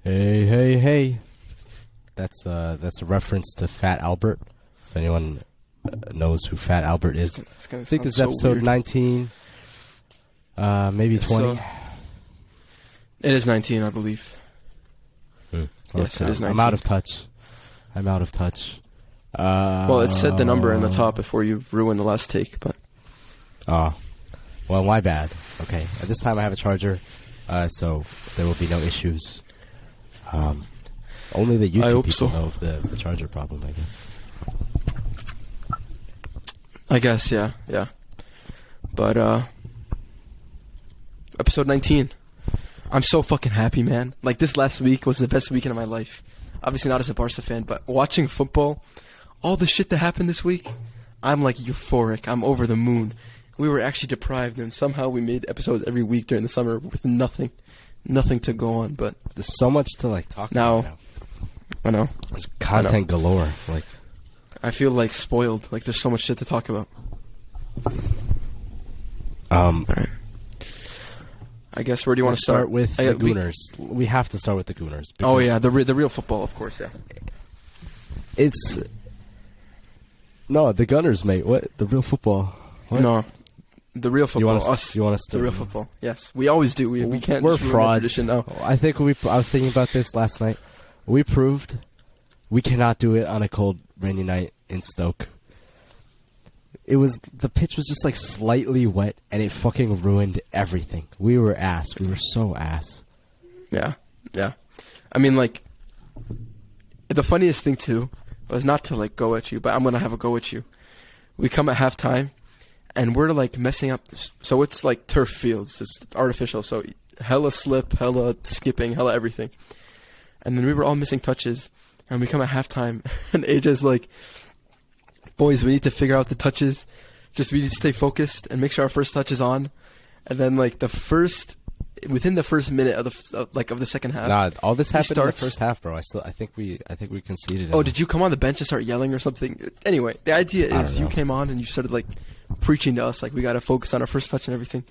Hey, hey, hey. That's a reference to Fat Albert. If anyone knows who Fat Albert is. It's gonna I think this is sound so episode weird. 19, maybe 20. So, it is 19, I believe. Yes, it is 19. I'm out of touch. Well, it said the number in the top before you ruined the last take, but... Oh. Well, my bad. Okay. At this time I have a charger, so there will be no issues. Only the YouTube people know of the charger problem, I guess. I guess, yeah. But, episode 19. I'm so fucking happy, man. Like, this last week was the best weekend of my life. Obviously not as a Barca fan, but watching football, all the shit that happened this week, I'm, like, euphoric. I'm over the moon. We were actually deprived, and somehow we made episodes every week during the summer with nothing to go on, but... There's so much to, like, talk about now. I know. There's content galore, like... I feel, like, spoiled. Like, there's so much shit to talk about. Alright. I guess where do you want to start? With the Gooners. We have to start with the Gooners. Oh, yeah, the real football, of course, yeah. It's... No, the Gunners, mate. What? The real football. What? No. The real football. You want us to... The real football. Yes. We always do. We can't We're just ruin frauds. the tradition now. I think I was thinking about this last night. We proved we cannot do it on a cold, rainy night in Stoke. The pitch was just like slightly wet, and it fucking ruined everything. We were ass. We were so ass. Yeah. I mean, like, the funniest thing, too, was not to, like, go at you, but I'm going to have a go at you. We come at halftime, and we're, like, messing up. So it's, like, turf fields. It's artificial, so hella slip, hella skipping, hella everything. And then we were all missing touches, and we come at halftime, and AJ's like, boys, we need to figure out the touches. We need to stay focused and make sure our first touch is on. And then, like, within the first minute of the second half. Nah, all this happened in the first half, bro. I think we conceded. Oh, did you come on the bench and start yelling or something? Anyway, the idea is you came on and you started, like, preaching to us, like, we got to focus on our first touch and everything.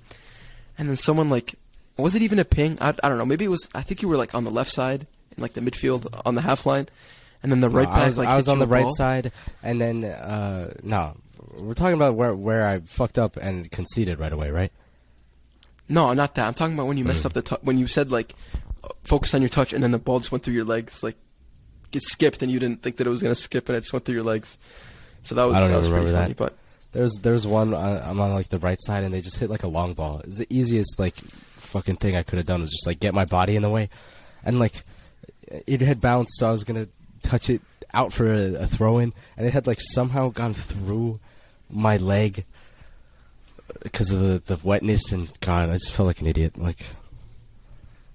And then someone, like, was it even a ping? I don't know. Maybe it was, I think you were, like, on the left side in, like, the midfield on the half line. And then the right back, I was on the right side, and then, we're talking about where I fucked up and conceded right away, right? No, not that. I'm talking about when you messed up when you said, like, focus on your touch, and then the ball just went through your legs, like, it skipped, and you didn't think that it was going to skip, and it just went through your legs. So that was pretty funny, but... There's one, I'm on, like, the right side, and they just hit, like, a long ball. It's the easiest, like, fucking thing I could have done was just, like, get my body in the way. And, like, it had bounced, so I was going to touch it out for a throw-in, and it had, like, somehow gone through my leg because of the wetness, and, God, I just felt like an idiot. Like,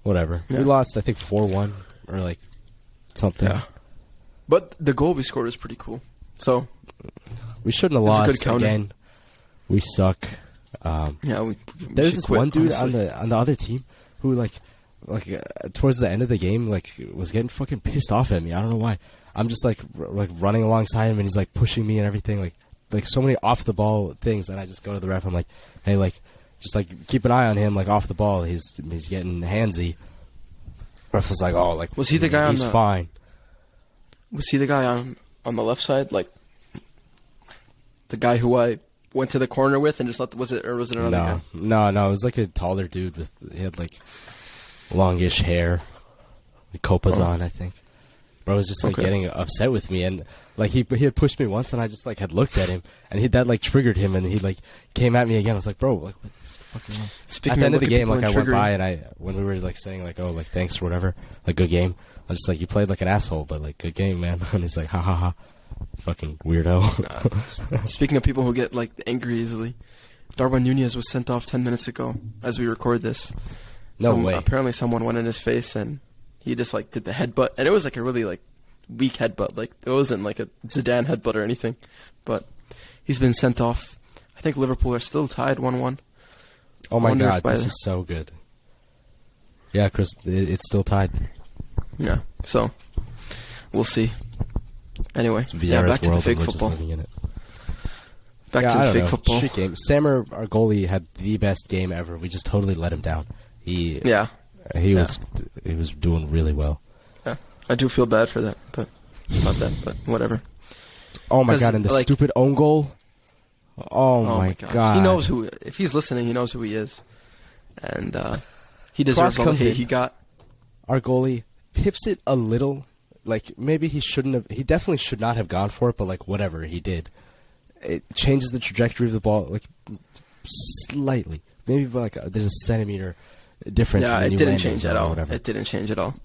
whatever. Yeah. We lost, I think, 4-1, or, like, something. Yeah. But the goal we scored was pretty cool, so... We shouldn't have lost again. We suck. We there's this quit, one dude honestly. on the other team who like towards the end of the game like was getting fucking pissed off at me. I don't know why. I'm just like running alongside him and he's like pushing me and everything like so many off the ball things, and I just go to the ref. I'm like, hey, like just like keep an eye on him, like off the ball. He's getting handsy. Ref was like, oh, like was he the guy he's fine. Was he the guy on the left side, like? The guy who I went to the corner with and just was it another guy? No, it was like a taller dude he had like longish hair, like copas on, I think. Bro was just like getting upset with me, and like he had pushed me once, and I just like had looked at him, and that like triggered him, and he like came at me again. I was like, bro, like what's fucking wrong? At the end of the game, like I went by and when we were like saying like, oh, like thanks or whatever, like good game. I was just like, you played like an asshole, but like good game, man. And he's like, ha ha ha. Fucking weirdo. Speaking of people who get like angry easily, Darwin Nunez was sent off 10 minutes ago as we record this. No way. Apparently someone went in his face and he just like did the headbutt, and it was like a really like weak headbutt. Like it wasn't like a Zidane headbutt or anything, but he's been sent off. I think Liverpool are still tied 1-1. Oh my God, this is so good. Yeah, Chris, it's still tied. Yeah, so we'll see. Anyway, back to the fake football. Back to the fake football. Shit game. Sammer, our goalie, had the best game ever. We just totally let him down. He was doing really well. Yeah, I do feel bad for that, but about that, but whatever. Oh my god! And the stupid own goal. Oh my god! He knows who. If he's listening, he knows who he is, and he deserves all the hate he got. Our goalie tips it a little. Like, maybe he shouldn't have. He definitely should not have gone for it, but, like, whatever he did. It changes the trajectory of the ball, like, slightly. Maybe, like, there's a centimeter difference. Yeah, it didn't change at all. It didn't change at all.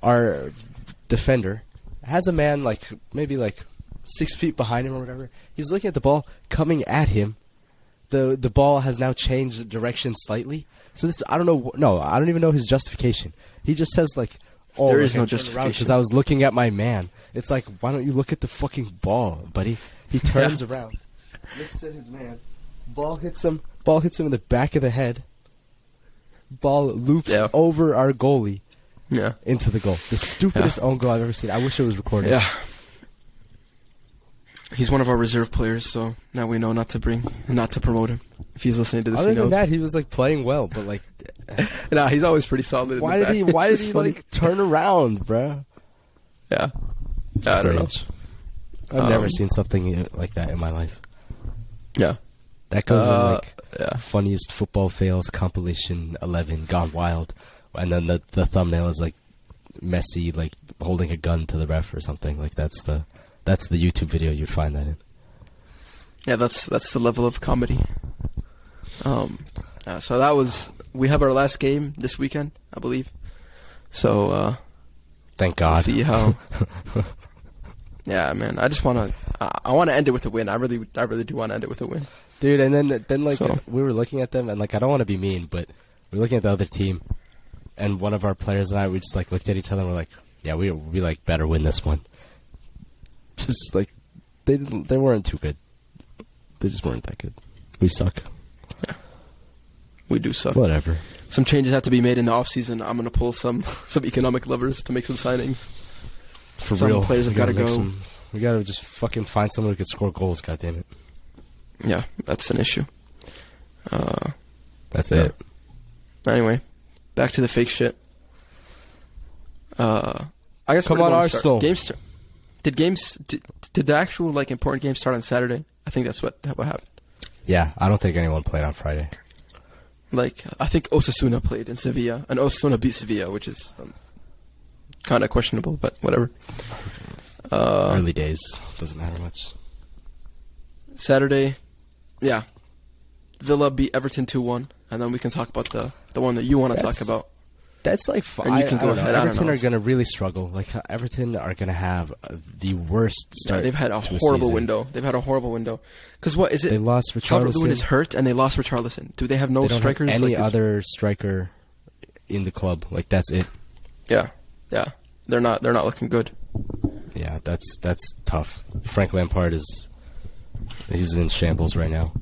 Our defender has a man, like, maybe, like, 6 feet behind him or whatever. He's looking at the ball coming at him. The ball has now changed direction slightly. So this, I don't know. No, I don't even know his justification. He just says, like, oh, there is no justification. Because I was looking at my man. It's like, why don't you look at the fucking ball, buddy? He turns around, looks at his man. Ball hits him. Ball hits him in the back of the head. Ball loops over our goalie. Yeah. Into the goal. The stupidest own goal I've ever seen. I wish it was recorded. Yeah. He's one of our reserve players, so now we know not to promote him. If he's listening to this, other he knows. than that, he was like playing well, but like, nah, he's always pretty solid. Why did he like turn around, bro? Yeah, I don't know. I've never seen something like that in my life. Yeah, that goes in like funniest football fails compilation 11 gone wild, and then the thumbnail is like Messi like holding a gun to the ref or something. Like that's the YouTube video you'd find that in. Yeah, that's the level of comedy. So that was. We have our last game this weekend, I believe. So thank God. We'll see how. Yeah, man. I just want to end it with a win. I really do want to end it with a win, dude. And then like we were looking at them, and like I don't want to be mean, but we were looking at the other team, and one of our players and I, we just like looked at each other and we're like, yeah, we like better win this one. Just like they weren't too good. They just weren't that good. We suck. Yeah. We do suck. Whatever. Some changes have to be made in the off season. I'm gonna pull some economic levers to make some signings. For some real, players have got to go. We gotta just fucking find someone who can score goals. God damn it. Yeah, that's an issue. That's it. Anyway, back to the fake shit. I guess come on, Arsenal. Did the actual like important games start on Saturday? I think that's what happened. Yeah, I don't think anyone played on Friday. Like, I think Osasuna played in Sevilla, and Osasuna beat Sevilla, which is kind of questionable, but whatever. Early days. Doesn't matter much. Saturday, yeah. Villa beat Everton 2-1, and then we can talk about the one that you want to talk about. That's like fine. You can go ahead. Everton are going to really struggle. Like Everton are going to have the worst start. Yeah, they've had a horrible window. Because what is it? They lost Richarlison. Calvert-Lewin is hurt, and they lost Richarlison. Do they have no strikers? They don't have any other striker in the club. Like that's it. Yeah. They're not looking good. Yeah, that's tough. Frank Lampard he's in shambles right now.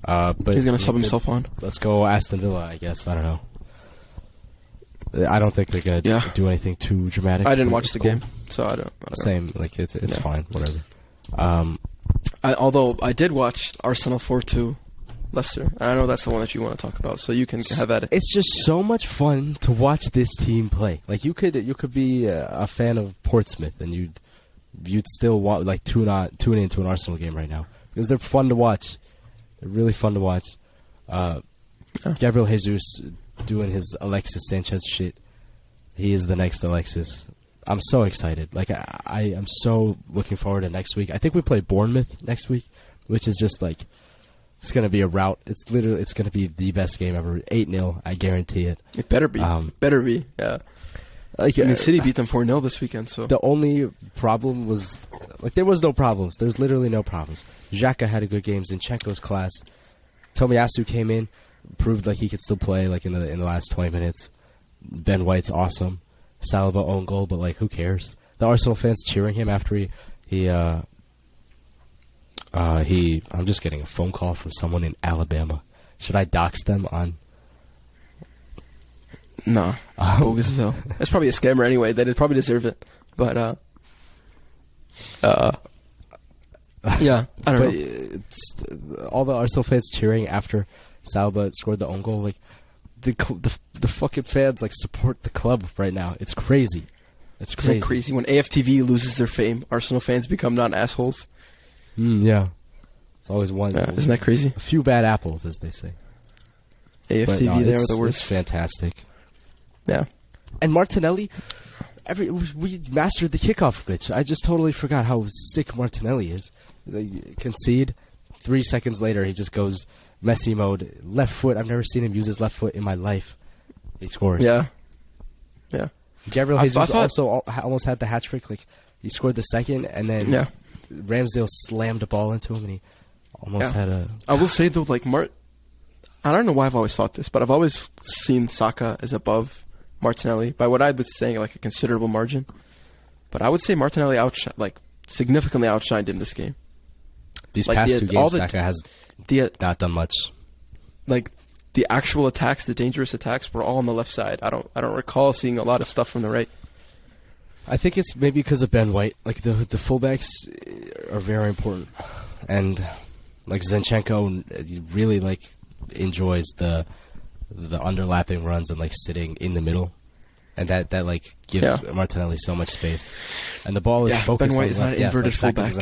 But he's going to sub himself on. Let's go Aston Villa, I guess. I don't know. I don't think they're going to do anything too dramatic. I didn't watch the game, so I don't Same, like it's fine, whatever. Although I did watch Arsenal 4-2 Leicester, and I know that's the one that you want to talk about, so you can have at it. It's just so much fun to watch this team play. Like you could be a fan of Portsmouth, and you'd still want like tune into an Arsenal game right now because they're fun to watch. They're really fun to watch. Gabriel Jesus doing his Alexis Sanchez shit. He is the next Alexis. I'm so excited. Like I am so looking forward to next week. I think we play Bournemouth next week, which is just like it's gonna be a rout. It's gonna be the best game ever. 8-0, I guarantee it. It better be. Yeah. Like City beat them 4-0 this weekend. So the only problem was like there was no problems. There's literally no problems. Xhaka had a good game. Zinchenko's class. Tomiyasu came in. Proved like he could still play like in the last 20 minutes. Ben White's awesome. Saliba own goal, but like who cares? The Arsenal fans cheering him after I'm just getting a phone call from someone in Alabama. Should I dox them on? No. Bogus as hell. That's probably a scammer anyway. They'd probably deserve it. But yeah, I don't know. It's, all the Arsenal fans cheering after Saliba scored the own goal, like the fucking fans like support the club right now. It's crazy. It's Isn't it crazy? When AFTV loses their fame, Arsenal fans become non-assholes. Yeah. It's always one. Yeah, isn't that crazy? A few bad apples, as they say. AFTV, they are the worst. It's fantastic. Yeah. And Martinelli, we mastered the kickoff glitch. I just totally forgot how sick Martinelli is. They concede. 3 seconds later, he just goes Messi mode. Left foot. I've never seen him use his left foot in my life. He scores. Yeah. Yeah. Gabriel Jesus also almost had the hat trick. Like, he scored the second, and then Ramsdale slammed a ball into him, and he almost had a... I will say, though, like, I don't know why I've always thought this, but I've always seen Saka as above Martinelli by what I was saying, like a considerable margin. But I would say Martinelli significantly outshined him this game. These past 2 games, Saka has not done much. Like, the actual attacks, the dangerous attacks, were all on the left side. I don't recall seeing a lot of stuff from the right. I think it's maybe because of Ben White. Like, the fullbacks are very important, and like Zinchenko really like enjoys the underlapping runs and like sitting in the middle, and that like gives Martinelli so much space. And the ball is focused. Ben White on is not an inverted fullback.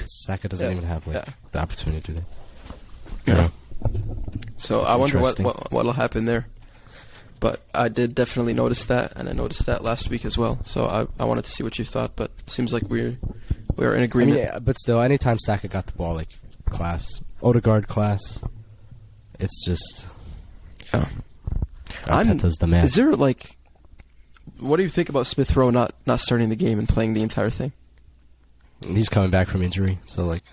Saka doesn't even have the opportunity to do that. Yeah. So I wonder what'll happen there. But I did definitely notice that, and I noticed that last week as well. So I wanted to see what you thought, but it seems like we're in agreement. I mean, but still, anytime Saka got the ball, like, class. Odegaard class. It's just... Yeah. Arteta's the man. Is there, like... What do you think about Smith Rowe not starting the game and playing the entire thing? He's coming back from injury, so, like,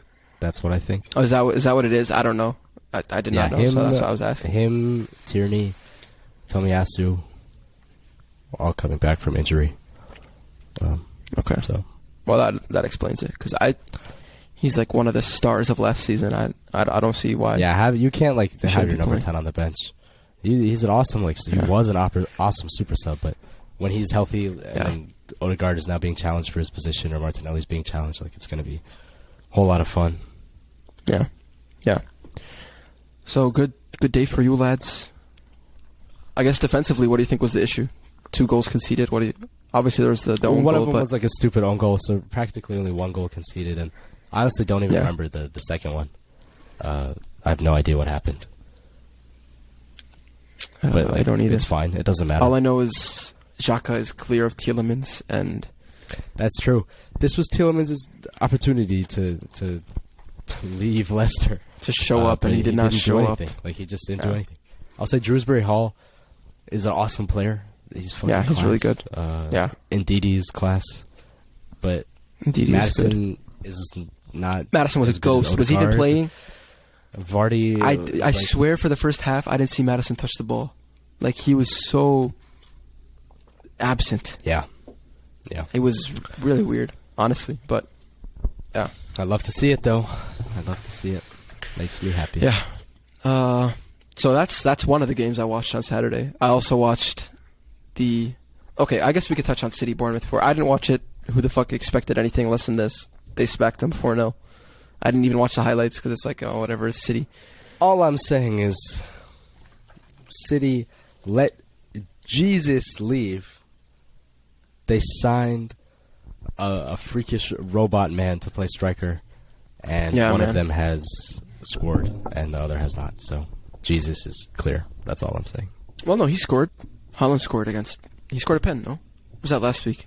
that's what I think. Oh, is that what it is? I don't know. I did not know, so that's what I was asking. Him, Tierney, Tomiyasu, all coming back from injury. Okay. So, well, that explains it, because he's like one of the stars of last season. I don't see why. Yeah, you can't like have your number 10 on the bench. He's an awesome he was an awesome super sub, but when he's healthy and Odegaard is now being challenged for his position, or Martinelli's being challenged, like, it's going to be a whole lot of fun. Yeah. Yeah. So good day for you lads. I guess defensively, what do you think was the issue? 2 goals conceded. Obviously there was the own one goal, of them was like a stupid own goal, so practically only 1 goal conceded, and I honestly don't even remember the second one. I have no idea what happened. But I don't either. It's fine. It doesn't matter. All I know is Xhaka is clear of Tielemans, and that's true. This was Tielemans' opportunity to leave Leicester, to show up, and he did not show up. Like, he just didn't do anything. I'll say Drewsbury Hall is an awesome player. He's fucking he's class. really good. Ndidi's class, but Maddison is not. Madison was a ghost. Was he even playing? Vardy. I swear, for the first half, I didn't see Maddison touch the ball. Like, he was so absent. Yeah. It was really weird, honestly. But yeah, I'd love to see it, though. I'd love to see it. Makes me happy. Yeah. So that's one of the games I watched on Saturday. I also watched Okay, I guess we could touch on City Bournemouth before. I didn't watch it. Who the fuck expected anything less than this? They smacked them 4-0. I didn't even watch the highlights because it's like, oh, whatever, it's City. All I'm saying is, City let Jesus leave. They signed a freakish robot man to play striker, and one of them has scored, and the other has not. So Jesus is clear. That's all I'm saying. Well, no, he scored. Haaland scored he scored a pen, no? Was that last week?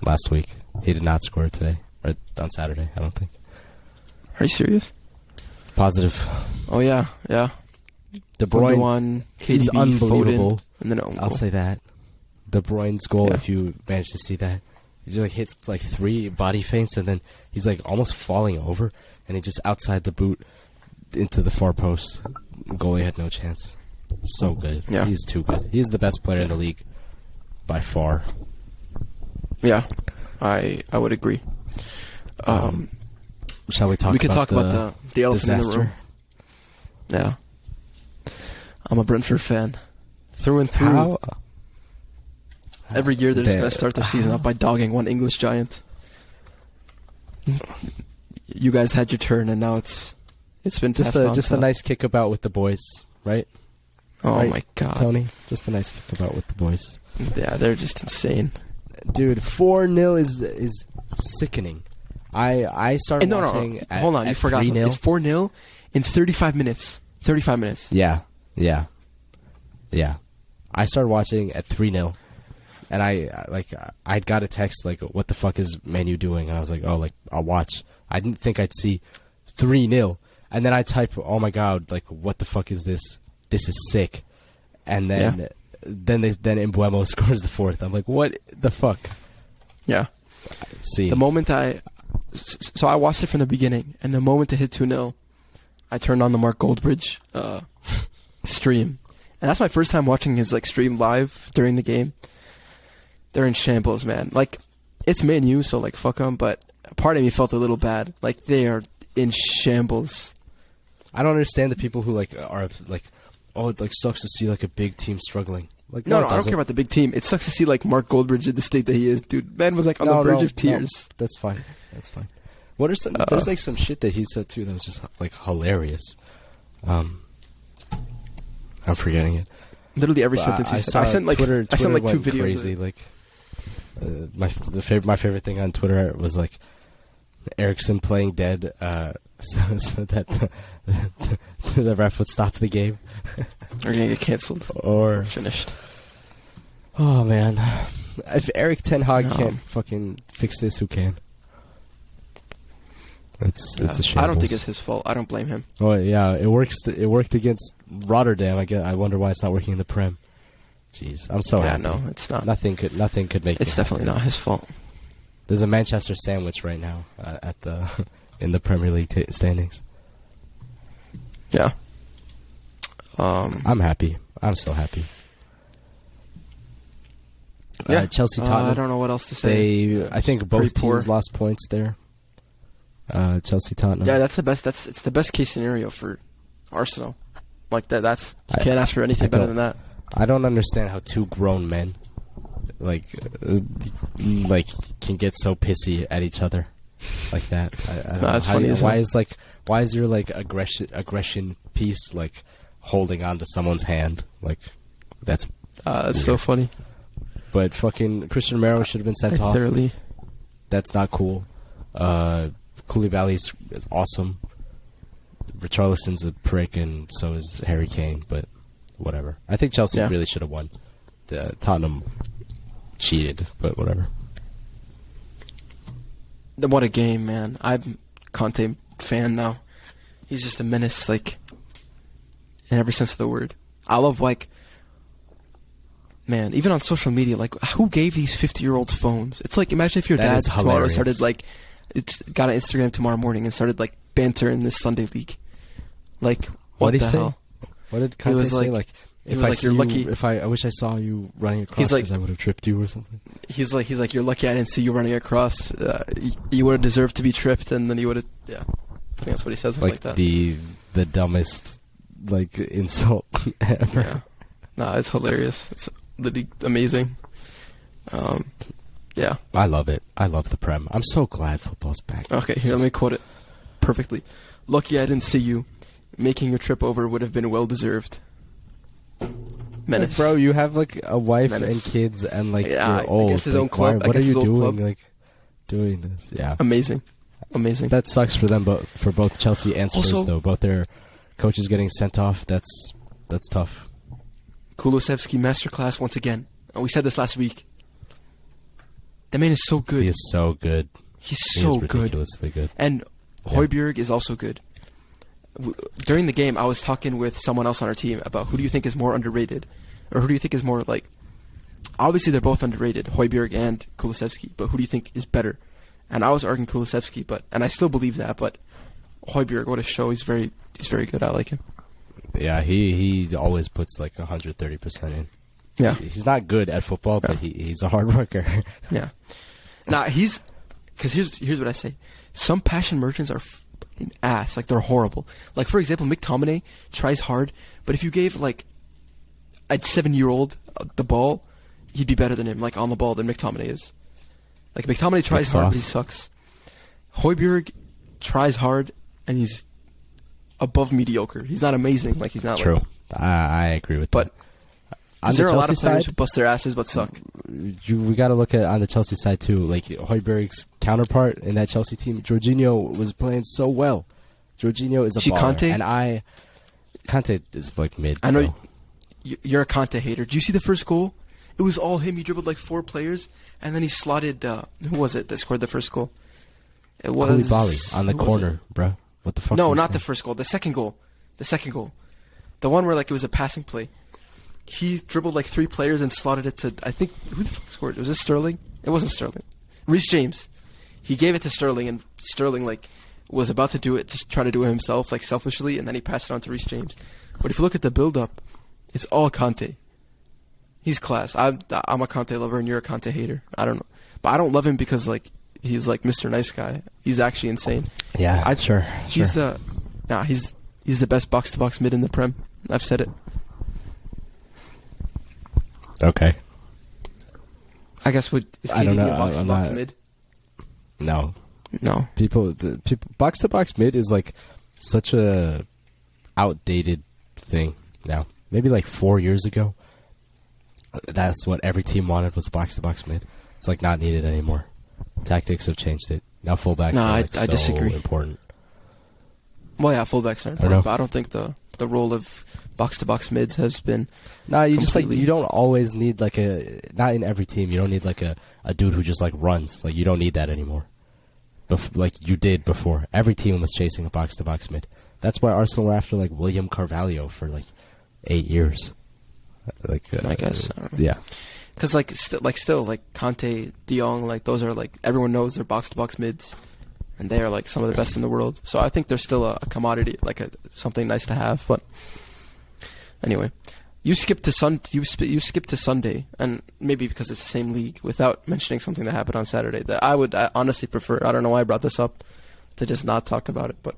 Last week. He did not score today. Or on Saturday, I don't think. Are you serious? Positive. Oh, yeah. De Bruyne is unbelievable. Foden, and then I'll say that. De Bruyne's goal, if you manage to see that, he just, like, hits like 3 body feints, and then he's like almost falling over, and he just outside the boot into the far post. Goalie had no chance. So good. Yeah. He's too good. He's the best player in the league by far. Yeah, I would agree. Shall we talk? We could talk about the elephant in the room. Yeah, I'm a Brentford fan, through and through. Every year they're just gonna start their season off by dogging one English giant. You guys had your turn, and now it's been just a nice kickabout with the boys, right? Oh right, my god, Tony! Just a nice kickabout with the boys. Yeah, they're just insane. Dude, 4-0 is sickening. I started watching. No. Hold on, you forgot something. It's 4-0 in 35 minutes. 35 minutes. Yeah. I started watching at 3-0, and I got a text like, "What the fuck is Man U doing?" And I was like, "Oh, like I'll watch." I didn't think I'd see 3-0, and then I type, "Oh my god, like what the fuck is this? This is sick." And then Mbuemo scores the fourth. I'm like, "What the fuck?" Yeah. Scenes. The moment I watched it from the beginning, and the moment it hit 2-0, I turned on the Mark Goldbridge stream, and that's my first time watching his like stream live during the game. They're in shambles, man. Like, it's Man U, so like fuck them. But part of me felt a little bad. Like, they are in shambles. I don't understand the people who like are like, "Oh, it like sucks to see like a big team struggling." Like, no, I don't care about the big team. It sucks to see like Mark Goldbridge in the state that he is, dude. Man was like on the verge of tears. No, that's fine. What are some? There's like some shit that he said too that was just like hilarious. I'm forgetting it. Literally every sentence he said. I sent like Twitter I sent like 2 videos. Crazy. Like my favorite thing on Twitter was like Ericsson playing dead, so that the ref would stop the game. Or gonna get cancelled or finished. Oh man, if Eric Ten Hag can't fucking fix this, who can? It's a shambles. I don't think it's his fault. I don't blame him. Oh yeah, it worked against Rotterdam. I wonder why it's not working in the Prem. Jeez, I'm so happy. No, it's not. Nothing could make. It's definitely not his fault. There's a Manchester sandwich right now in the Premier League standings. Yeah. I'm happy. I'm so happy. Yeah, Chelsea Tottenham. I don't know what else to say. I think both teams lost points there. Chelsea Tottenham. Yeah, that's the best. It's the best case scenario for Arsenal. Like that. You can't ask for anything better than that. I don't understand how 2 grown men like can get so pissy at each other like that. That's funny. Why is your like aggression piece like holding on to someone's hand? Like that's so funny. But fucking Christian Romero should have been sent off. Thoroughly. That's not cool. Koulibaly is awesome. Richarlison's a prick, and so is Harry Kane. But whatever. I think Chelsea really should have won. Tottenham cheated, but whatever. What a game, man! I'm Conte fan now. He's just a menace, like in every sense of the word. I love man, even on social media, like who gave these 50-year-olds phones? It's like, imagine if your dad tomorrow started like, got an Instagram tomorrow morning and started like banter in this Sunday league. Like, what the hell? What did Conte say? Like, I wish I saw you running across because I would have tripped you or something. He's like, you're lucky I didn't see you running across. You would have deserved to be tripped, and then you would have. Yeah, I think that's what he says. Like that. The dumbest like insult ever. Yeah. Nah, it's hilarious. It's literally amazing. Yeah. I love it. I love the Prem. I'm so glad football's back. Okay, here, let me quote it perfectly. Lucky I didn't see you. Making your trip over would have been well deserved. Menace. Like, bro, you have like a wife and kids and like you're old. Against his own club. What are you doing? Club. Like doing this? Yeah. Amazing. That sucks for them, but for both Chelsea and Spurs though. Both their coaches getting sent off. That's tough. Kulusevski masterclass once again. We said this last week. That man is so good. He is so good. He's so ridiculously good. And Højbjerg is also good. During the game, I was talking with someone else on our team about who do you think is more underrated, or who do you think is more like. Obviously, they're both underrated, Højbjerg and Kulusevski. But who do you think is better? And I was arguing Kulusevski, and I still believe that. But Højbjerg, what a show! He's very good. I like him. Yeah, he always puts like 130% in. Yeah, he's not good at football, but he's a hard worker. Yeah. Nah, because here's what I say. Some passion merchants are fucking ass. Like, they're horrible. Like, for example, McTominay tries hard, but if you gave like a 7-year-old the ball, he'd be better than him, like on the ball, than McTominay is. Like, McTominay tries hard, but he sucks. Højbjerg tries hard, and he's above mediocre. He's not amazing. Like, he's not. True. Like, I agree with that. Because there are a lot of players who bust their asses but suck. We got to look at on the Chelsea side too. Like Højbjerg's counterpart in that Chelsea team, Jorginho was playing so well. Jorginho is a baller, Kante? and Kante is like mid. I know you're a Kante hater. Do you see the first goal? It was all him. He dribbled like 4 players, and then he slotted. Who was it that scored the first goal? It was Koulibaly on the corner, bro. What the fuck? No, not the first goal. The second goal. The one where like it was a passing play. He dribbled like 3 players and slotted it to, I think, who the fuck scored? Was it Sterling? It wasn't Sterling. Reece James. He gave it to Sterling, and Sterling like was about to do it, just try to do it himself, like selfishly, and then he passed it on to Reece James. But if you look at the build-up, it's all Kante. He's class. I'm a Kante lover, and you're a Kante hater. I don't know, but I don't love him because like he's like Mr. Nice Guy. He's actually insane. Yeah, sure. He's the best box-to-box mid in the Prem. I've said it. Okay. I guess is KDB a box-to-box mid? No. People box-to-box mid is like such a outdated thing now. Maybe like 4 years ago, that's what every team wanted was box-to-box mid. It's like not needed anymore. Tactics have changed it. Now fullbacks are like I disagree. Important. Well, yeah, fullbacks are important, but I don't think the role of box-to-box mids has been. No, you just like you don't always need like not in every team. You don't need like a dude who just like runs. Like you don't need that anymore. Like you did before. Every team was chasing a box-to-box mid. That's why Arsenal were after like William Carvalho for like 8 years. Like I guess. Yeah. Because still Kante, De Jong, like those are like everyone knows they're box-to-box mids, and they are like some of the best in the world. So I think they're still a commodity, like something nice to have. But anyway, you skipped to Sunday, and maybe because it's the same league, without mentioning something that happened on Saturday that I honestly prefer. I don't know why I brought this up, to just not talk about it. But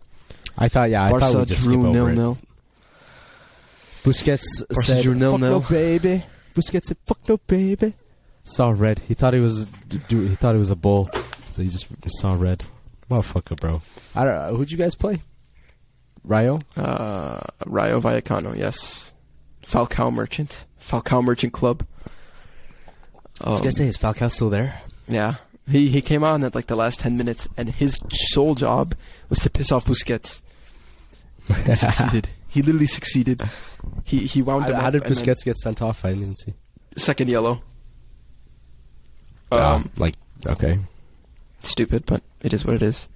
I thought we'd just skip over it. Busquets said, drew 0-0. "Fuck no, baby." Busquets said, "Fuck no, baby." Saw red. He thought he was a bull, so he just saw red. Motherfucker, bro. I don't know. Who'd you guys play? Rayo? Rayo Vallecano, yes. Falcao Merchant Club. I was gonna say, is Falcao still there? Yeah. He came on at like the last 10 minutes, and his sole job was to piss off Busquets. He succeeded. He literally succeeded. He wound him up. How did Busquets get sent off? I didn't even see. Second yellow. Okay. Stupid, but it is what it is.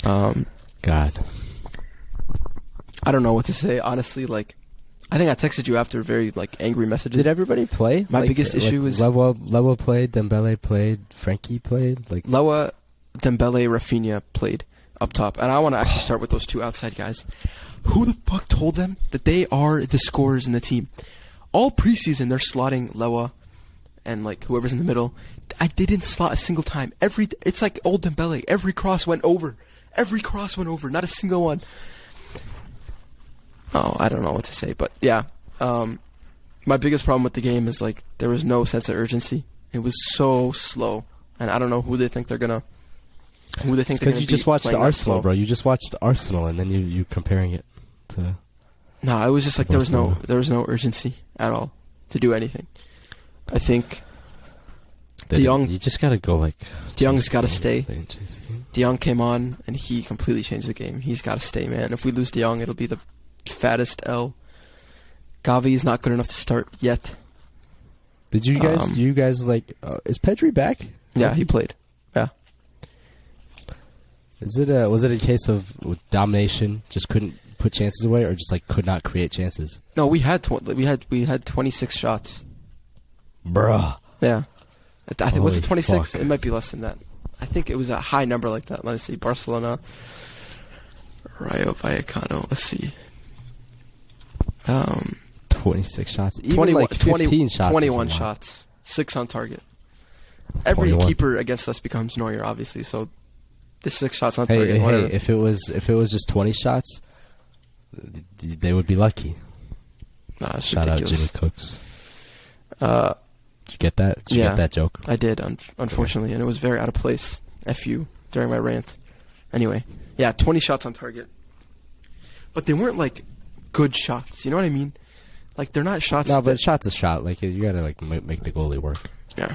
God. I don't know what to say, honestly. Like, I think I texted you after very like angry messages. Did everybody play? My biggest issue is Lewa played, Dembele played, Frankie played. Like Lewa, Dembele, Rafinha played up top, and I want to actually start with those 2 outside guys. Who the fuck told them that they are the scorers in the team? All preseason they're slotting Lewa and like whoever's in the middle. They didn't slot a single time. It's like old Dembele. Every cross went over. Not a single one. Oh, I don't know what to say, but yeah. My biggest problem with the game is like there was no sense of urgency. It was so slow, and I don't know who they think they're gonna. Because you just watched the Arsenal, bro. You just watched the Arsenal, and then you comparing it to. No, it was just like there was no urgency at all to do anything. I think De Jong. You just gotta go like. De Jong's gotta stay. De Jong came on and he completely changed the game. He's gotta stay, man. If we lose De Jong, it'll be the fattest L. Gavi is not good enough to start yet. Did you guys? You guys like? Is Pedri back? Yeah, he played. Yeah. Was it a case of domination, just couldn't put chances away, or just like could not create chances? No, we had 26 shots. Bruh. Yeah. I think was it 26? Fuck. It might be less than that. I think it was a high number like that. Let's see. Barcelona. Rayo Vallecano. Let's see. 26 shots. Even like 15 shots. 21 shots. 6 on target. Every 21. Keeper against us becomes Neuer, obviously. So the 6 shots on target. Hey, if it was just 20 shots, they would be lucky. Nah, it's Shout ridiculous. out Jimmy Cooks. Did you get that? Did you get that joke? I did, unfortunately, and it was very out of place. F you during my rant. Anyway, yeah, 20 shots on target. But they weren't like good shots. You know what I mean? Like, they're not shots. No, but shot's a shot. Like, you gotta like make the goalie work. Yeah,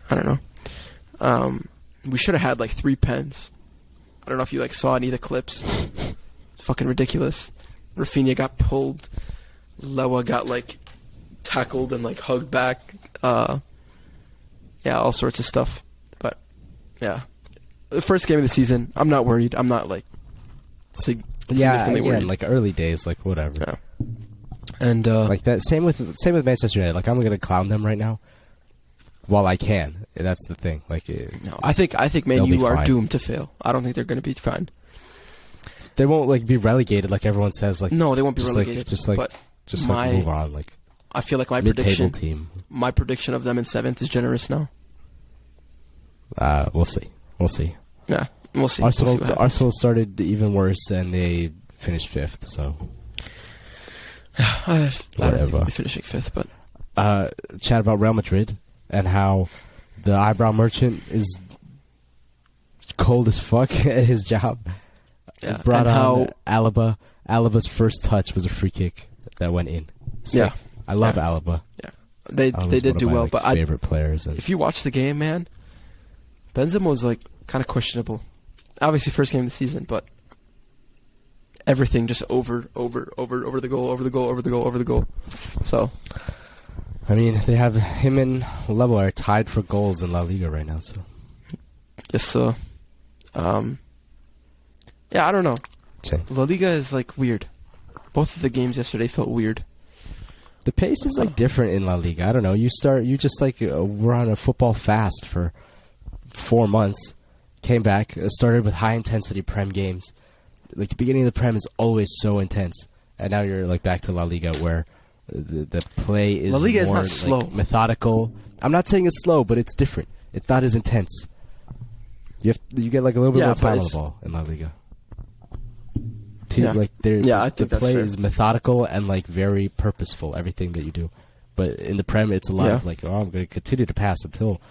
I don't know. We should have had like 3 pens. I don't know if you like saw any of the clips. It's fucking ridiculous. Rafinha got pulled. Lewa got like tackled and like hugged back. Yeah, all sorts of stuff. But yeah, the first game of the season, I'm not worried. I'm not like significantly worried. Like early days, like whatever. Yeah. And like that. Same with Manchester United. Like I'm gonna clown them right now, while I can. That's the thing. Like no, I think Man U are doomed to fail. I don't think they're gonna be fine. They won't like be relegated like everyone says. Like no, they won't be relegated. Just move on. Like I feel like my mid-table team. My prediction of them in 7th is generous now. We'll see. Yeah, we'll see. Arsenal started even worse, and they finished 5th. So I don't think they'll be finishing 5th, but chat about Real Madrid and how the eyebrow merchant is cold as fuck at his job. Yeah, brought on Alaba. Alaba's first touch was a free kick that went in. Sick. Yeah, I love Alaba. Yeah, they did do well. But favorite players. If you watch the game, man, Benzema was like kind of questionable. Obviously, first game of the season, but everything just over the goal. So, I mean, they have him and Lewa are tied for goals in La Liga right now. So, yes, sir. Yeah, I don't know. Okay. La Liga is like weird. Both of the games yesterday felt weird. The pace is like different in La Liga. I don't know. You just like we're on a football fast for 4 months. Came back, started with high intensity Prem games. Like the beginning of the Prem is always so intense, and now you're like back to La Liga where the play is La Liga more, is not like, slow, methodical. I'm not saying it's slow, but it's different. It's not as intense. You get like a little bit more time on the ball in La Liga. I think the play is methodical and like very purposeful. Everything that you do, but in the Prem, it's a lot of like, I'm going to continue to pass until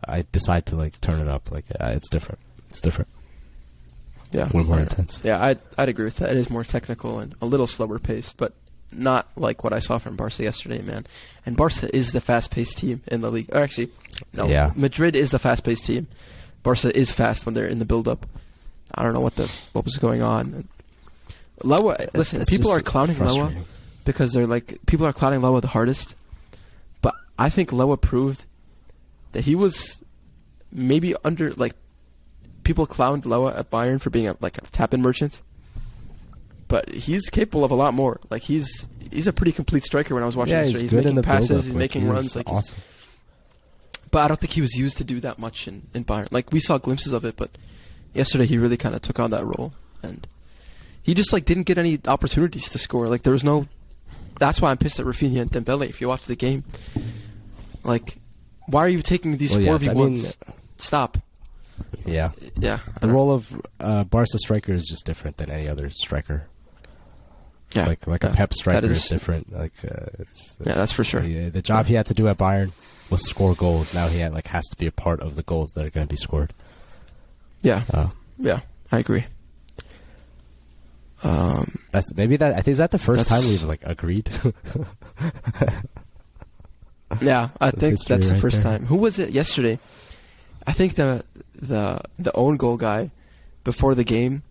I decide to like turn it up. Like it's different. It's different. Yeah, way more intense. Yeah, I'd agree with that. It is more technical and a little slower paced, but not like what I saw from Barca yesterday, man. And Barca is the fast-paced team in the league. Or actually, no, Madrid is the fast-paced team. Barca is fast when they're in the build-up. I don't know what was going on. Lewa, listen, people are clowning Lewa because they're like, people are clowning Lewa the hardest, but I think Lewa proved that he was maybe under, like, people clowned Lewa at Bayern for being a tap-in merchant, but he's capable of a lot more. Like, he's a pretty complete striker when I was watching yesterday. He's making passes, he's making runs. Like, awesome. But I don't think he was used to do that much in Bayern. Like, we saw glimpses of it, but yesterday he really kind of took on that role, and he just like didn't get any opportunities to score. Like, there was no. That's why I'm pissed at Rafinha and Dembele. If you watch the game, like, why are you taking these 4v1s? Stop. Yeah. Yeah. The role of Barca striker is just different than any other striker. It's like a Pep striker is different. Like it's that's for sure. The job he had to do at Bayern was score goals. Now he has to be a part of the goals that are going to be scored. Yeah. Yeah, I agree. I think is that the first time we've like agreed. Yeah, I think that's the first time. Who was it yesterday? I think the own goal guy before the game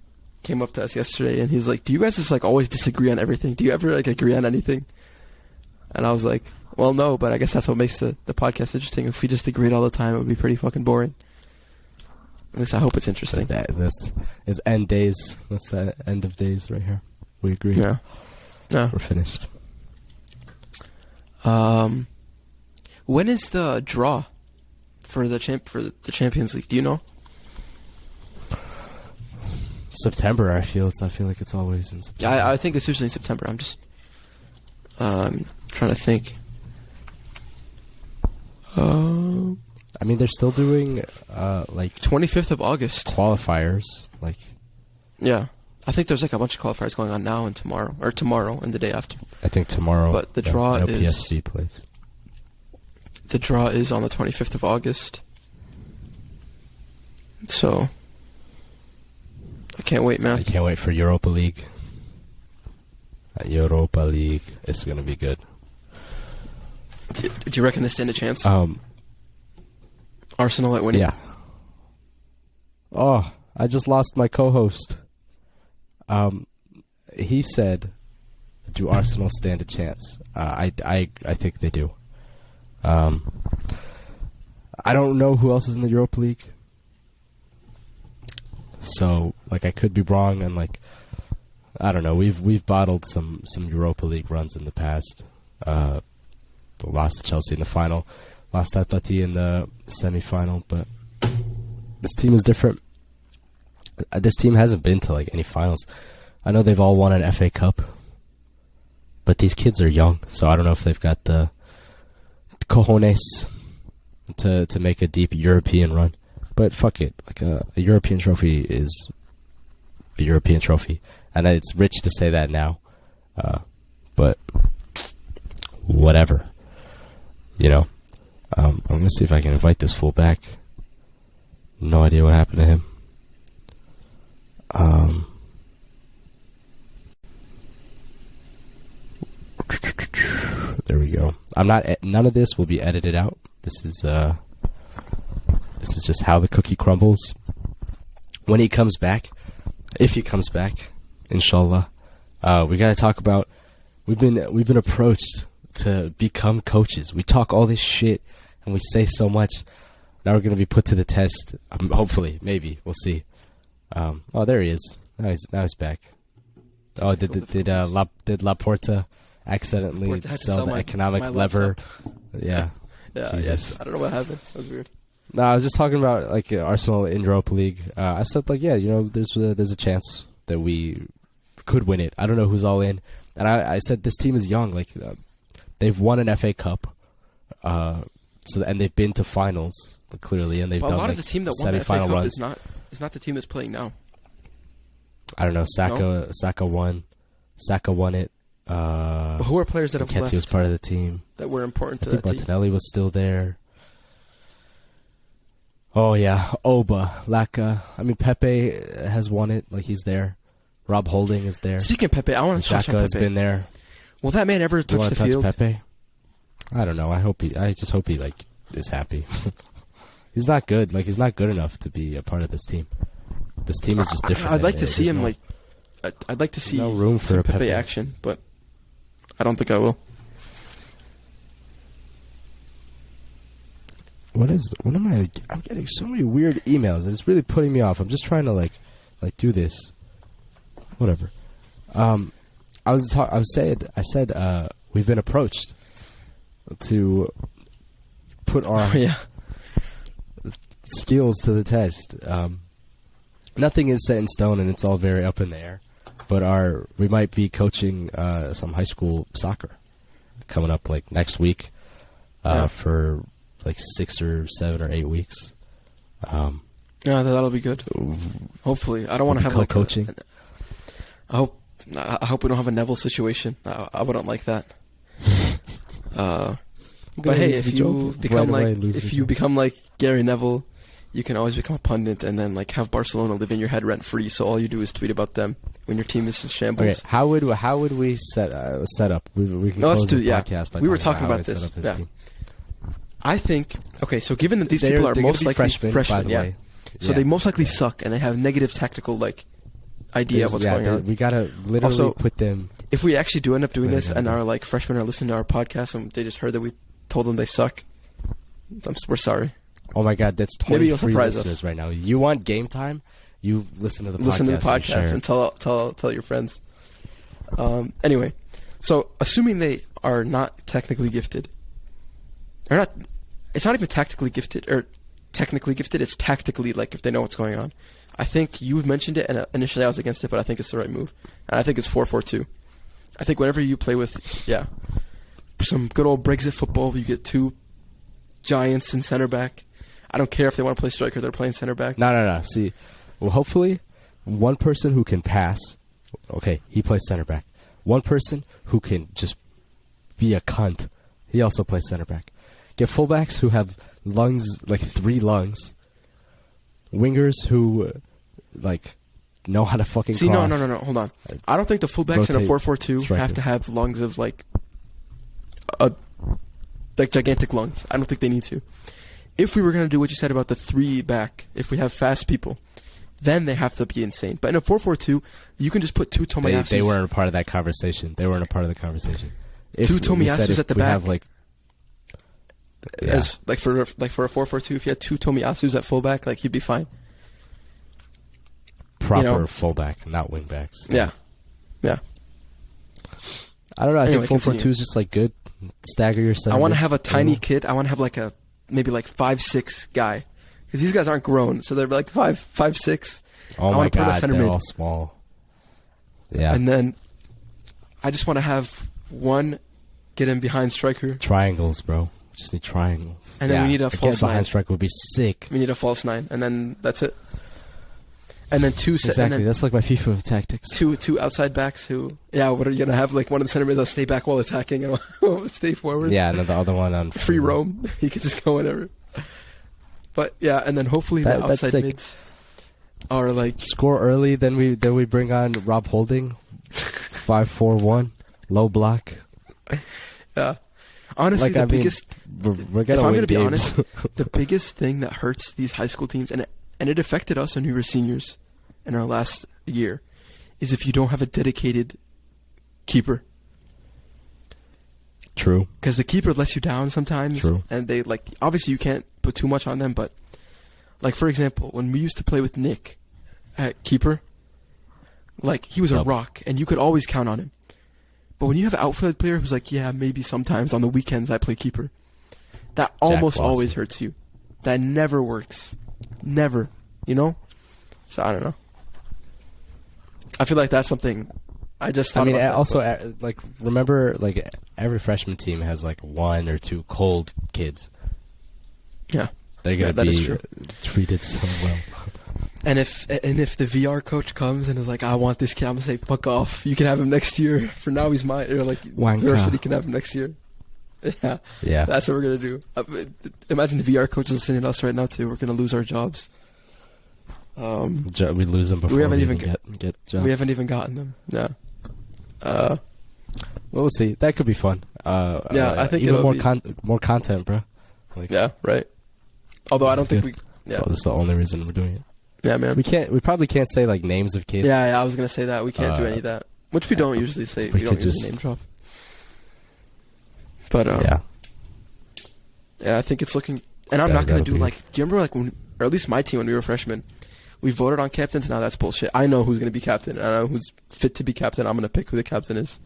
came up to us yesterday, and he's like, "Do you guys just like always disagree on everything? Do you ever like agree on anything?" And I was like, "Well, no, but I guess that's what makes the podcast interesting. If we just agreed all the time, it would be pretty fucking boring." At least I hope it's interesting. This is end days. That's the end of days right here. We agree. Yeah. We're finished. When is the draw for the Champions League? Do you know? September. I feel like it's always in September. Yeah, I think it's usually in September. I'm just trying to think. I mean, they're still doing like 25th of August qualifiers. Like, yeah, I think there's like a bunch of qualifiers going on now and tomorrow and the day after. I think tomorrow. But the draw is PSV plays. The draw is on the 25th of August. So I can't wait, man. I can't wait for Europa League. Europa League is going to be good. Do you reckon they stand a chance? Arsenal at winning? Yeah. Oh, I just lost my co-host. He said, "Do Arsenal stand a chance?" I think they do. I don't know who else is in the Europa League, so like I could be wrong, and like I don't know. We've bottled some Europa League runs in the past. Lost to Chelsea in the final, lost to Atleti in the semi-final, but this team is different. This team hasn't been to like any finals. I know they've all won an FA Cup, but these kids are young, so I don't know if they've got the cojones to make a deep European run. But fuck it, like a European trophy is a European trophy, and it's rich to say that now, but whatever, you know. I'm gonna see if I can invite this fool back. No idea what happened to him. There we go. None of this will be edited out. This is just how the cookie crumbles. When he comes back, if he comes back, inshallah, we gotta talk about. We've been approached to become coaches. We talk all this shit and we say so much. Now we're gonna be put to the test. Hopefully, maybe we'll see. Oh, there he is. Now he's back. Oh, did Laporta accidentally sell the economic lever? Yeah. Yeah. Jesus. Yes. I don't know what happened. That was weird. No, I was just talking about like Arsenal in Europa League. I said like, yeah, you know, there's a chance that we could win it. I don't know who's all in, and I said this team is young. Like they've won an FA Cup, and they've been to finals clearly, and they've done a lot like of the team that won the FA Cup runs. is not the team that's playing now. I don't know. Saka won. Saka won it. But who are players that have left? Nketiah was part of the team That were important to I think that team. Martinelli was still there. Oh yeah, Oba, Laka. I mean, Pepe has won it. Like he's there. Rob Holding is there. Speaking of Pepe, I want to touch on Pepe. Xhaka has been there. Will that man ever touch the field? Pepe? I don't know. I just hope he like is happy. He's not good. Like he's not good enough to be a part of this team. This team is just different. I'd like to see him like. I'd like to see no room for some a Pepe action, but I don't think I will. What am I? I'm getting so many weird emails, and it's really putting me off. I'm just trying to like do this. Whatever. I said we've been approached to put our skills to the test. Nothing is set in stone, and it's all very up in the air. But we might be coaching some high school soccer coming up like next week for like 6 or 7 or 8 weeks. Yeah, that'll be good. Hopefully, I don't want to have like coaching. I hope we don't have a Neville situation. I wouldn't like that. But hey, if you become like Gary Neville, you can always become a pundit and then like have Barcelona live in your head rent free. So all you do is tweet about them when your team is in shambles. Okay, how would we set up? We can close this podcast by we were talking about this. Team. I think so. Given that these people are most likely freshmen, so they most likely suck and they have negative tactical like idea of what's going on. We gotta literally also, put them. If we actually do end up doing this and our like freshmen are listening to our podcast and they just heard that we told them they suck, we're sorry. Oh my God, that's 23 Maybe you'll surprise listeners us right now. You want game time? You listen to the podcast and tell your friends. Anyway, so assuming they are not technically gifted, or not, it's not even tactically gifted or technically gifted. It's tactically like if they know what's going on. I think you mentioned it, and initially I was against it, but I think it's the right move. And I think it's 4-4-2. I think whenever you play with some good old Brexit football, you get two giants in center back. I don't care if they want to play striker; they're playing center back. No. See, well, hopefully, one person who can pass. Okay, he plays center back. One person who can just be a cunt. He also plays center back. Get fullbacks who have lungs, like 3 lungs. Wingers who, like, know how to fucking See, cross. no. Hold on. I don't think the fullbacks in a 4-4-2 have to have lungs of like gigantic lungs. I don't think they need to. If we were going to do what you said about the 3 back, if we have fast people, then they have to be insane. But in a 4-4-2, you can just put 2 Tomiyasus. They weren't a part of that conversation. They weren't a part of the conversation. 2 Tomiyasus at the back. Have, like, as like for a 4-4-2, if you had 2 Tomiyasus at fullback, like, you'd be fine. Proper fullback, not wingbacks. Yeah. I don't know. I think 4-4-2 is just like good. Stagger yourself. I want to have a tiny kid. I want to have like maybe 5'6" guy, because these guys aren't grown, so they're like 5'6". Oh my god, they're all small. Yeah. And then I just want to have one get in behind striker. Triangles, bro. Just need triangles. And then we need a false 9. Behind striker would be sick. We need a false 9, and then that's it. And then 2 exactly. That's like my FIFA tactics. Two outside backs who, what are you gonna have? Like one of the center mids will stay back while attacking and will stay forward. Yeah, and then the other one on free roam. He could just go whenever. But yeah, and then hopefully the outside mids are like score early. Then we bring on Rob Holding, 5-4-1, low block. Yeah, honestly, the biggest. We're gonna. If I'm gonna be honest, the biggest thing that hurts these high school teams, and it affected us when we were seniors in our last year, is if you don't have a dedicated keeper. True. Because the keeper lets you down sometimes. True. And they, like, obviously you can't put too much on them, but, like, for example, when we used to play with Nick at keeper, like, he was a rock, and you could always count on him. But when you have an outfield player who's like, yeah, maybe sometimes on the weekends I play keeper, that almost always hurts you. That never works. Never. You know? So, I don't know. I feel like that's something I just thought about. Also, like, remember, like, every freshman team has, like, 1 or 2 cold kids. Yeah. They're going to be treated so well. And if the VR coach comes and is like, I want this kid, I'm going to say, fuck off. You can have him next year. For now, he's mine. Or, like, University can have him next year. Yeah. That's what we're going to do. Imagine the VR coach is listening to us right now, too. We're going to lose our jobs. We lose them before we even get jobs. We haven't even gotten them. Yeah. Well, we'll see. That could be fun. I think even more content, bro. Like, yeah, right. Although I don't think good. So that's the only reason we're doing it. Yeah, man. We probably can't say like names of kids. Yeah, I was gonna say that we can't do any of that, which we don't usually say. We don't usually name drop. But yeah, I think it's looking. And I'm not gonna do like. Do you remember like when, or at least my team when we were freshmen, we voted on captains. Now that's bullshit. I know who's gonna be captain. I know who's fit to be captain. I'm gonna pick who the captain is.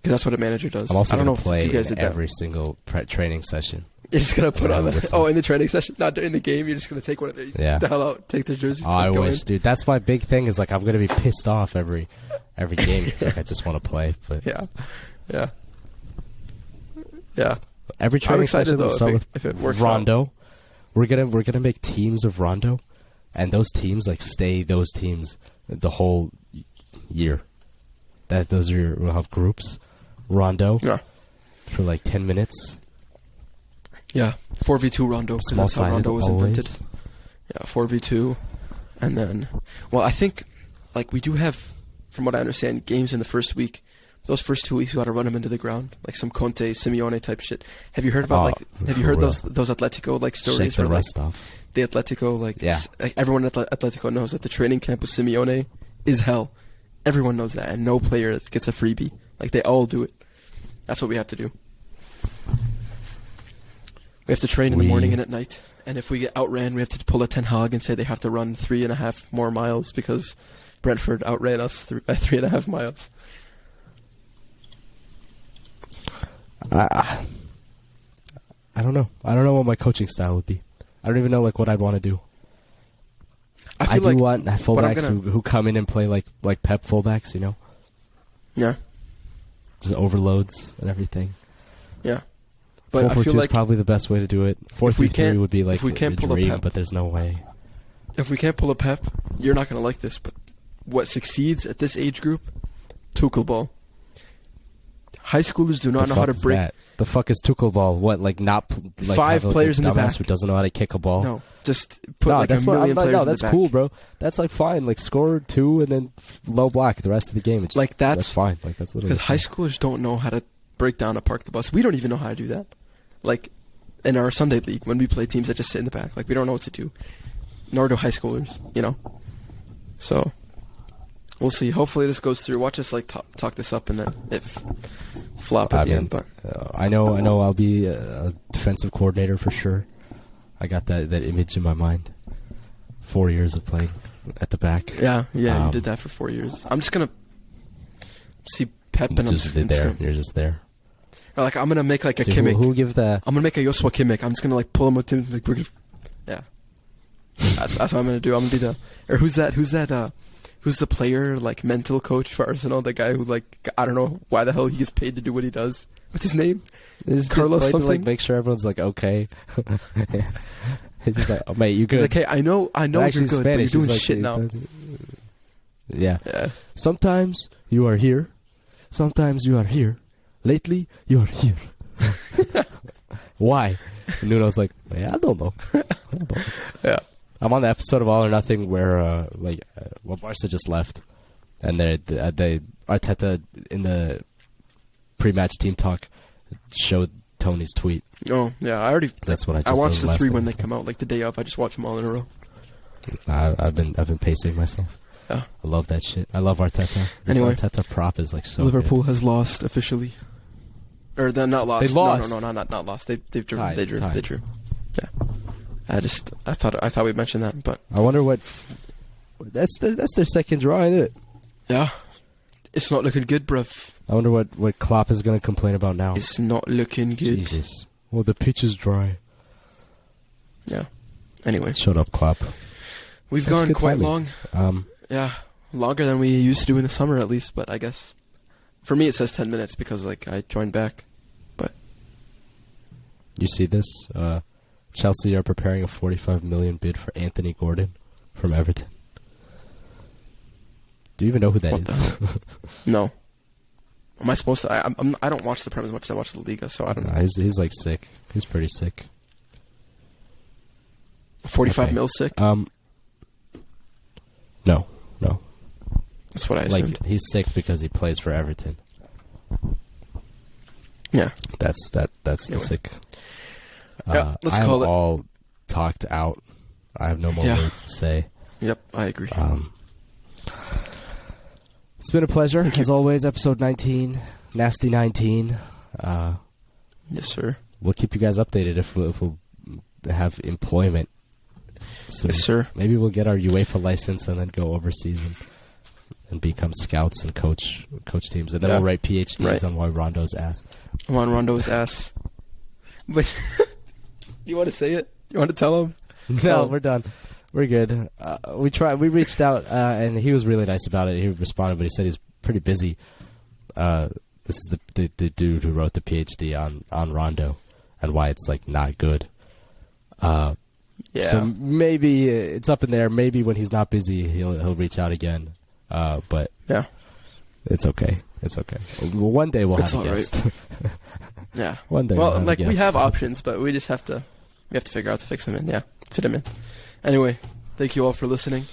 Because that's what a manager does. I'm also going to play you guys did every single training session. You're just going to put on that. Oh, in the training session? Not during the game? You're just going to take one of the... Yeah. Get the hell out. Take the jersey. Oh, I wish, dude. That's my big thing is, like, I'm going to be pissed off every game. It's like, I just want to play. But Yeah. Every training session though, will start if it works Rondo. Out. We're gonna make teams of Rondo. And those teams, like, stay those teams the whole year. We'll have groups. Rondo for like 10 minutes. Yeah, 4v2 Rondo. Small that's how Rondo was invented. Always. Yeah, 4v2. And then, well, I think, like, we do have, from what I understand, games in the first week. Those first 2 weeks, we got to run them into the ground. Like some Conte, Simeone type shit. Have you heard about, have you heard those Atletico, like, stories? Shake the rest off. The Atletico, like, everyone at Atletico knows that the training camp with Simeone is hell. Everyone knows that, and no player gets a freebie. Like, they all do it. That's what we have to do. We have to train in the morning and at night. And if we get outran, we have to pull a Ten Hag and say they have to run 3.5 more miles because Brentford outran us by 3.5 miles. I don't know. I don't know what my coaching style would be. I don't even know like what I'd want to do. I do want fullbacks who come in and play like Pep fullbacks, you know? Yeah. Just overloads and everything. Yeah. But 4-4-2 is probably the best way to do it. 4-3-3 would be like a dream, but there's no way. If we can't pull a Pep, you're not going to like this, but what succeeds at this age group? Tuchel ball. High schoolers do not know how to break. The fuck is Tuchel ball? What, like not like 5 players in the back who doesn't know how to kick a ball? No, just put like that's a million players no, in the that's back. cool, bro. That's like fine. Like score 2 and then low block the rest of the game. It's Like that's fine. Like that's literally because high schoolers don't know how to break down a park the bus. We don't even know how to do that. Like in our Sunday league when we play teams that just sit in the back, like we don't know what to do. Nor do high schoolers, you know. So we'll see. Hopefully this goes through. Watch us like talk this up and then it flop at the end. But I know I'll be a defensive coordinator for sure. I got that image in my mind. 4 years of playing at the back. Yeah, you did that for 4 years. I'm just gonna see Pep and You're just there. Or like I'm gonna make like a See, Kimmich. Who give the? I'm gonna make a Joshua Kimmich. I'm just gonna like pull him with him. Like we're gonna, yeah. That's what I'm gonna do. I'm gonna do that. Or who's that? Who's the player like mental coach for Arsenal? The guy who like I don't know why the hell he gets paid to do what he does. What's his name? Carlos something. To, like, make sure everyone's like okay. He's just like, oh, mate, you good? He's like, hey, I know you're good, Spanish. but you're doing like, shit now. Yeah. Sometimes you are here. Sometimes you are here. Lately, you are here. Why? And Nuno's like, I don't know. Yeah. I'm on the episode of All or Nothing where, Barca just left, and they Arteta in the pre-match team talk showed Tony's tweet. Oh yeah, That's what I watched the 3 when they come out, like the day of. I just watch them all in a row. I've been pacing myself. Yeah. I love that shit. I love Arteta. This Anyway, Arteta prop is like so. Liverpool good. has lost officially. Or they're not lost. They lost. No, not lost. They've drew. Tied. They drew. Tied. They drew. Yeah. I thought we mentioned that, but I wonder what. That's their second draw, isn't it? yeah, it's not looking good, bruv. I wonder what Klopp is going to complain about now. It's not looking good. Jesus. Well, the pitch is dry. Yeah. Anyway, Shut up, Klopp. we've That's gone good quite timing. long. Yeah, longer than we used to do in the summer, at least. But I guess for me it says 10 minutes because like I joined back. But You see this? Chelsea are preparing a 45 million bid for Anthony Gordon from Everton. Do you even know who that What is? no, am I supposed to? I don't watch the Prem as much as I watch the Liga, so I don't know. Nah, he's like sick. He's pretty sick. 45 Okay. mil sick. No. That's what I assumed. Like he's sick because he plays for Everton. Yeah. That's the Anyway. sick. Yeah, let's I'm call it. all talked out. I have no more words to say. Yep, I agree. It's been a pleasure, as always. Episode 19, Nasty 19. Yes, sir. We'll keep you guys updated if we'll have employment. So Yes, sir. maybe we'll get our UEFA license and then go overseas and become scouts and coach teams. And then we'll write PhDs on why Rondo's ass. I'm on Rondo's ass. But you want to say it? You want to tell him? No, we're done. We're good. We reached out, and he was really nice about it. He responded, but he said he's pretty busy. This is the dude who wrote the PhD on Rondo and why it's like not good. Yeah. So maybe it's up in there. Maybe when he's not busy, he'll reach out again. But yeah, it's okay. It's okay. Well, one day we'll It's have a all guest. yeah. One day. Well, we'll like have a we guest. have options, but we have to figure out to fix them in. Yeah, fit them in. Anyway, thank you all for listening.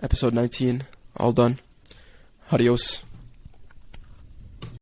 Episode 19, all done. Adios.